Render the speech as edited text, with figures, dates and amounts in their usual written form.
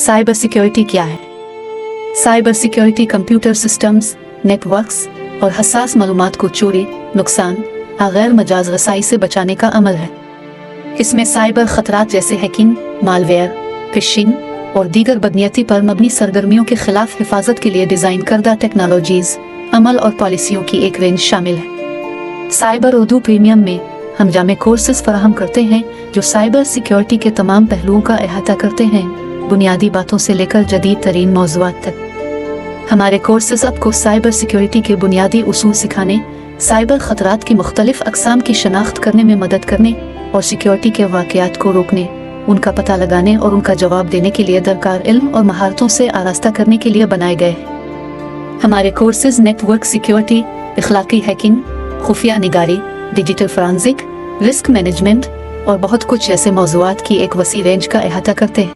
Cyber security क्या है? Cyber security computer systems, networks और हसास मालूमात को चोरी, नुकसान या गैर मजाज रसाई से बचाने का अमल है। इसमें साइबर खतरात जैसे हैकिंग, मालवेयर, फिशिंग और दीगर बदनीयती पर मबनी सरगर्मियों के खिलाफ हिफाजत के लिए डिजाइन करदा टेक्नोलॉजीज, अमल और पॉलिसियों की एक रेंज शामिल है। साइबर उर्दू प्रीमियम में हम जामे कोर्सेज फराहम करते हैं जो साइबर सिक्योरिटी के तमाम पहलुओं का अहाता करते हैं, बुनियादी बातों से लेकर जदीद तरीन मौज़ूआत तक। हमारे कोर्सेज आपको साइबर सिक्योरिटी के बुनियादी उसूल सिखाने, साइबर खतरात की मुख्तलिफ अक़साम की शनाख्त करने में मदद करने और सिक्योरिटी के वाक़यात को रोकने, उनका पता लगाने और उनका जवाब देने के लिए दरकार इल्म और महारतों से आरास्ता करने के लिए बनाए गए हैं। हमारे कोर्सेज नेटवर्क सिक्योरिटी, इखलाकी हैकिंग, खुफिया निगारी, डिजिटल फॉरेंसिक, रिस्क मैनेजमेंट और बहुत कुछ ऐसे मौज़ूआत की एक वसी रेंज का अहाता करते हैं।